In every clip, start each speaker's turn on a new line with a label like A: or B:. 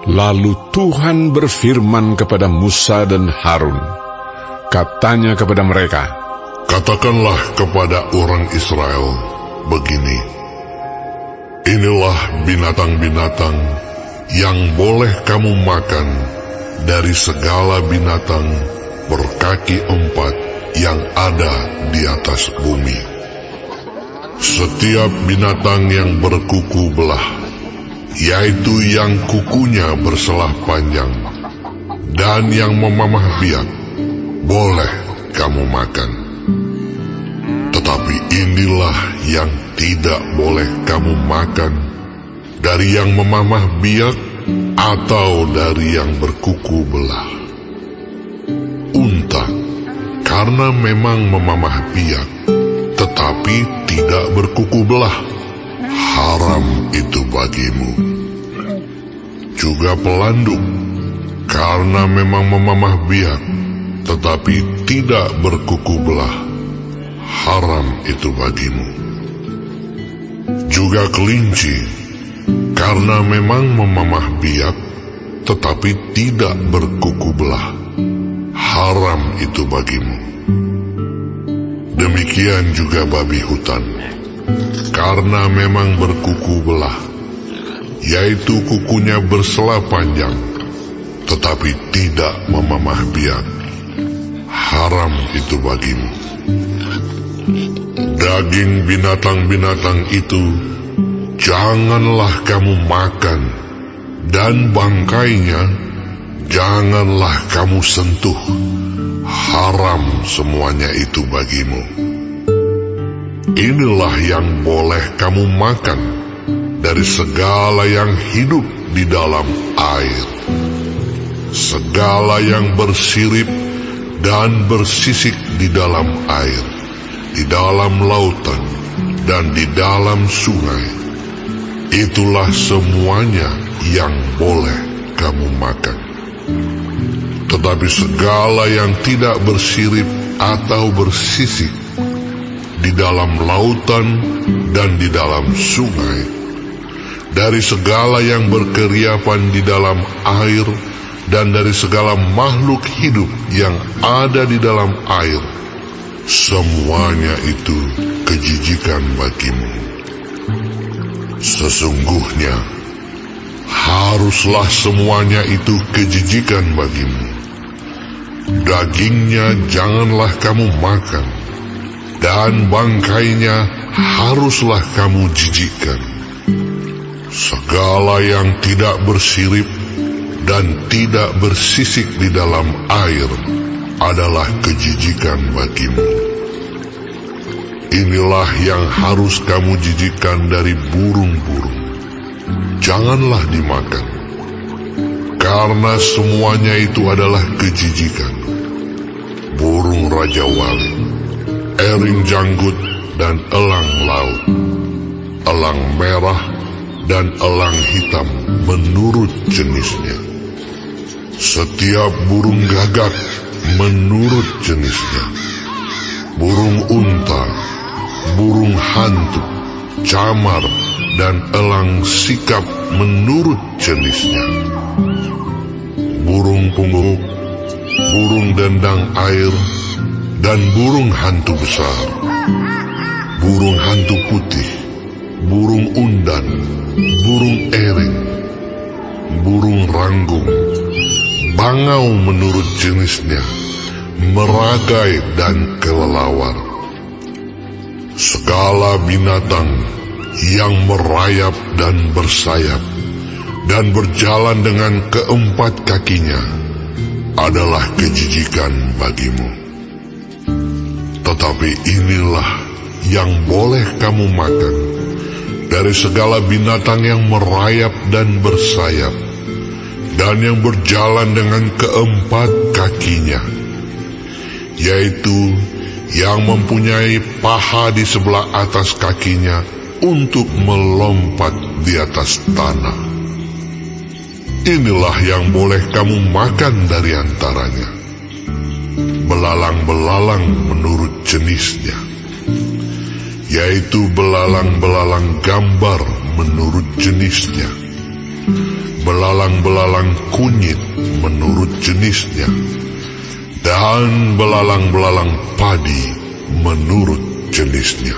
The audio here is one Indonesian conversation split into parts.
A: Lalu Tuhan berfirman kepada Musa dan Harun. Katanya kepada mereka,
B: "Katakanlah kepada orang Israel begini, inilah binatang-binatang yang boleh kamu makan dari segala binatang berkaki 4 yang ada di atas bumi. Setiap binatang yang berkuku belah, yaitu yang kukunya berselah panjang, dan yang memamah biak, boleh kamu makan. Tetapi inilah yang tidak boleh kamu makan, dari yang memamah biak atau dari yang berkuku belah. Unta, karena memang memamah biak, tetapi tidak berkuku belah, haram itu bagimu. Juga pelanduk, karena memang memamah biak, tetapi tidak berkuku belah, haram itu bagimu. Juga kelinci, karena memang memamah biak, tetapi tidak berkuku belah, haram itu bagimu. Demikian juga babi hutan, karena memang berkuku belah, yaitu kukunya berselah panjang, tetapi tidak memamah biak, haram itu bagimu. Daging binatang-binatang itu janganlah kamu makan, dan bangkainya janganlah kamu sentuh, haram semuanya itu bagimu. Inilah yang boleh kamu makan dari segala yang hidup di dalam air, segala yang bersirip dan bersisik di dalam air, di dalam lautan dan di dalam sungai. Itulah semuanya yang boleh kamu makan. Tetapi segala yang tidak bersirip atau bersisik di dalam lautan dan di dalam sungai, dari segala yang berkeriapan di dalam air, dan dari segala makhluk hidup yang ada di dalam air, semuanya itu kejijikan bagimu. Sesungguhnya haruslah semuanya itu kejijikan bagimu. Dagingnya janganlah kamu makan, dan bangkainya haruslah kamu jijikkan. Segala yang tidak bersirip dan tidak bersisik di dalam air adalah kejijikan bagimu. Inilah yang harus kamu jijikkan dari burung-burung. Janganlah dimakan, karena semuanya itu adalah kejijikan. Burung raja wali, ering janggut dan elang laut, elang merah dan elang hitam menurut jenisnya. Setiap burung gagak menurut jenisnya. Burung unta, burung hantu, camar, dan elang sikap menurut jenisnya. Burung punggung, burung dendang air, dan burung hantu besar. Burung hantu putih, burung undan, burung ering, burung ranggung, bangau menurut jenisnya, meragai dan kelelawar. Segala binatang yang merayap dan bersayap dan berjalan dengan keempat kakinya adalah kejijikan bagimu. Tetapi inilah yang boleh kamu makan dari segala binatang yang merayap dan bersayap dan yang berjalan dengan keempat kakinya, yaitu yang mempunyai paha di sebelah atas kakinya untuk melompat di atas tanah. Inilah yang boleh kamu makan dari antaranya. Belalang-belalang menurut jenisnya, yaitu belalang-belalang gambar menurut jenisnya, belalang-belalang kunyit menurut jenisnya, dan belalang-belalang padi menurut jenisnya.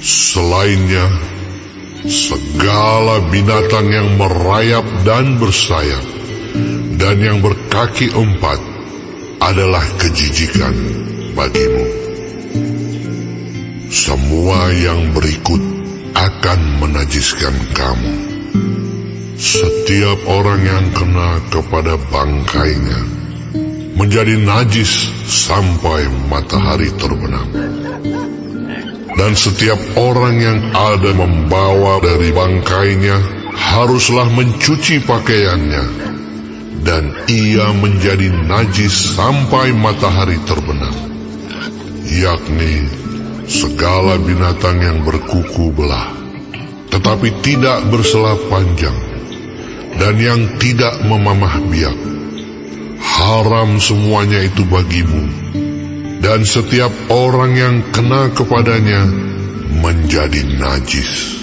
B: Selainnya, segala binatang yang merayap dan bersayap dan yang berkaki empat adalah kejijikan bagimu. Semua yang berikut akan menajiskan kamu. Setiap orang yang kena kepada bangkainya menjadi najis sampai matahari terbenam. Dan setiap orang yang ada membawa dari bangkainya haruslah mencuci pakaiannya, dan ia menjadi najis sampai matahari terbenam, yakni segala binatang yang berkuku belah, tetapi tidak berselap panjang, dan yang tidak memamah biak. Haram semuanya itu bagimu, dan setiap orang yang kena kepadanya menjadi najis.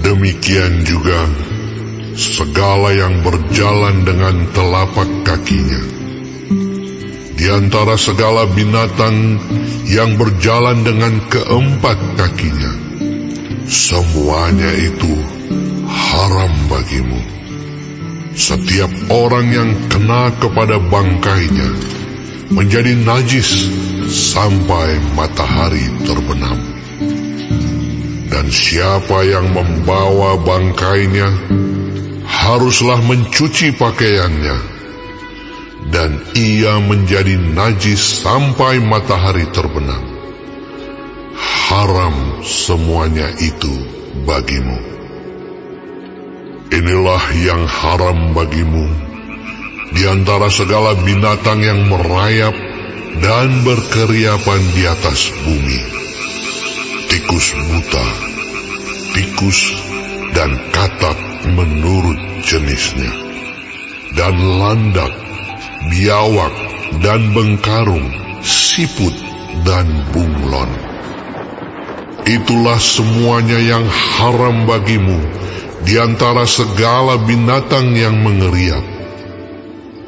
B: Demikian juga segala yang berjalan dengan telapak kakinya. Di antara segala binatang yang berjalan dengan keempat kakinya, semuanya itu haram bagimu. Setiap orang yang kena kepada bangkainya menjadi najis sampai matahari terbenam. Dan siapa yang membawa bangkainya haruslah mencuci pakaiannya, dan ia menjadi najis sampai matahari terbenam. Haram semuanya itu bagimu. Inilah yang haram bagimu di antara segala binatang yang merayap dan berkeriapan di atas bumi: tikus buta, tikus dan katak menurut jenisnya, dan landak, biawak dan bengkarung, siput dan bunglon. Itulah semuanya yang haram bagimu di antara segala binatang yang mengeriap.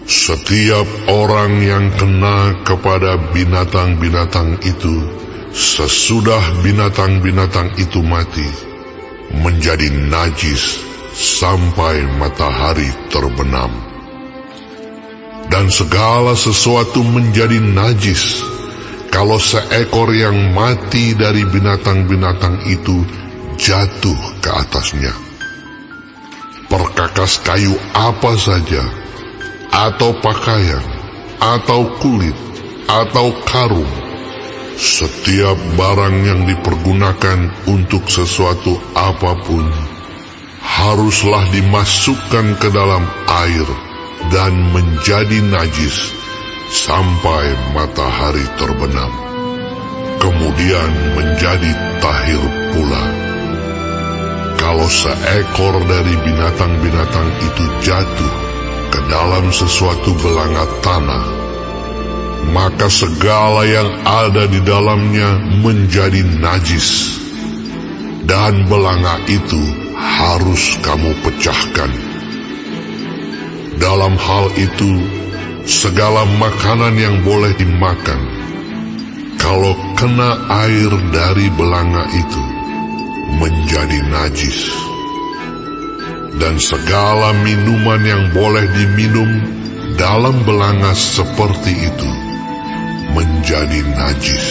B: Setiap orang yang kena kepada binatang-binatang itu sesudah binatang-binatang itu mati menjadi najis sampai matahari terbenam. Dan segala sesuatu menjadi najis kalau seekor yang mati dari binatang-binatang itu jatuh ke atasnya. Perkakas kayu apa saja, atau pakaian, atau kulit, atau karung, setiap barang yang dipergunakan untuk sesuatu apapun haruslah dimasukkan ke dalam air dan menjadi najis sampai matahari terbenam, kemudian menjadi tahir pula. Kalau seekor dari binatang-binatang itu jatuh ke dalam sesuatu belanga tanah, maka segala yang ada di dalamnya menjadi najis, dan belanga itu harus kamu pecahkan. Dalam hal itu, segala makanan yang boleh dimakan, kalau kena air dari belanga itu, menjadi najis. Dan segala minuman yang boleh diminum dalam belanga seperti itu menjadi najis.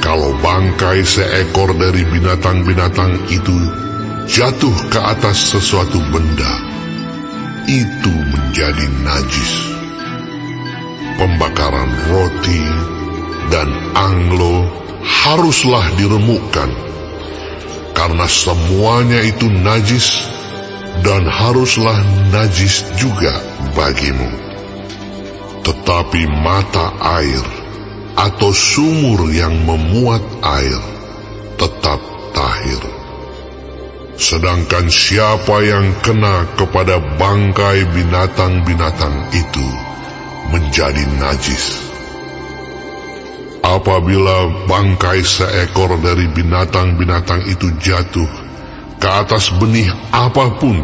B: Kalau bangkai seekor dari binatang-binatang itu jatuh ke atas sesuatu benda, itu menjadi najis. Pembakaran roti dan anglo haruslah diremukkan, karena semuanya itu najis, dan haruslah najis juga bagimu. Tetapi mata air atau sumur yang memuat air tetap tahir. Sedangkan siapa yang kena kepada bangkai binatang-binatang itu menjadi najis. Apabila bangkai seekor dari binatang-binatang itu jatuh ke atas benih apapun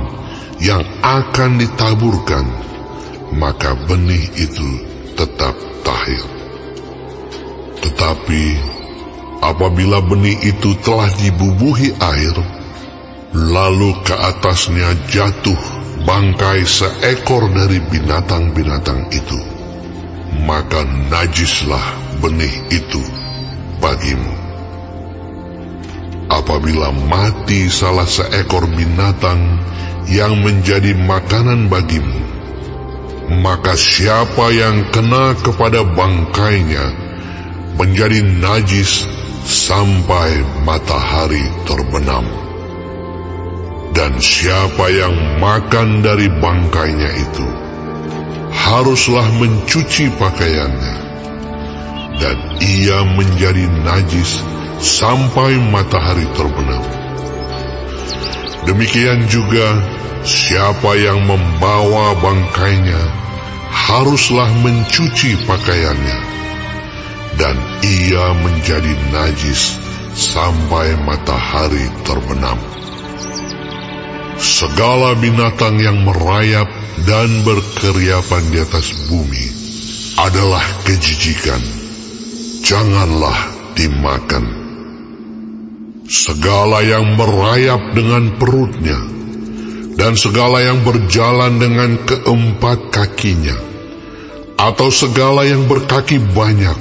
B: yang akan ditaburkan, maka benih itu tetap tahir. Tetapi apabila benih itu telah dibubuhi air, lalu ke atasnya jatuh bangkai seekor dari binatang-binatang itu, maka najislah benih itu bagimu. Apabila mati salah seekor binatang yang menjadi makanan bagimu, maka siapa yang kena kepada bangkainya menjadi najis sampai matahari terbenam. Dan siapa yang makan dari bangkainya itu haruslah mencuci pakaiannya, dan ia menjadi najis sampai matahari terbenam. Demikian juga siapa yang membawa bangkainya haruslah mencuci pakaiannya, dan ia menjadi najis sampai matahari terbenam. Segala binatang yang merayap dan berkeriapan di atas bumi adalah kejijikan, janganlah dimakan. Segala yang merayap dengan perutnya, dan segala yang berjalan dengan keempat kakinya, atau segala yang berkaki banyak,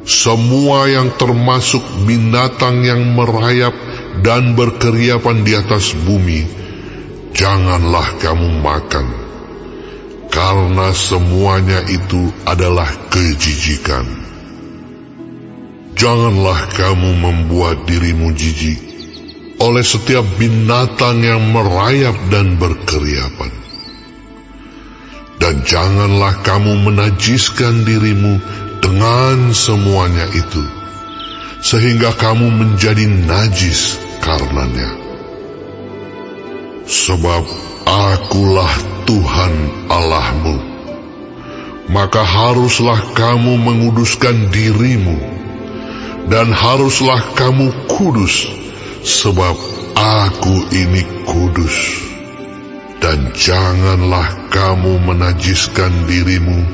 B: semua yang termasuk binatang yang merayap dan berkeriapan di atas bumi, janganlah kamu makan, karena semuanya itu adalah kejijikan. Janganlah kamu membuat dirimu jijik oleh setiap binatang yang merayap dan berkeriapan. Dan janganlah kamu menajiskan dirimu dengan semuanya itu, sehingga kamu menjadi najis karenanya. Sebab akulah Tuhan Allahmu, maka haruslah kamu menguduskan dirimu, dan haruslah kamu kudus, sebab aku ini kudus. Dan janganlah kamu menajiskan dirimu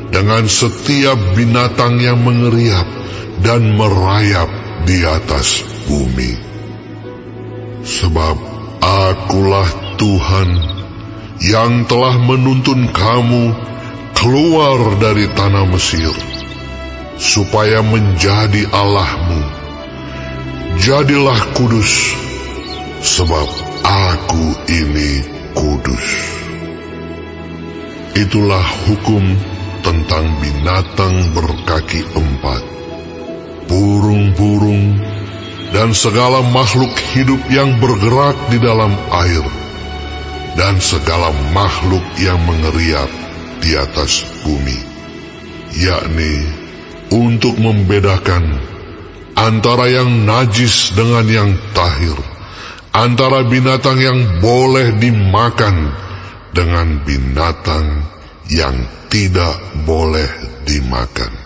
B: dengan setiap binatang yang mengeriap dan merayap di atas bumi. Sebab akulah Tuhan yang telah menuntun kamu keluar dari tanah Mesir, supaya menjadi Allahmu. Jadilah kudus, sebab aku ini kudus. Itulah hukum tentang binatang berkaki empat, burung-burung, dan segala makhluk hidup yang bergerak di dalam air, dan segala makhluk yang mengeriap di atas bumi, yakni untuk membedakan antara yang najis dengan yang tahir, antara binatang yang boleh dimakan dengan binatang yang tidak boleh dimakan.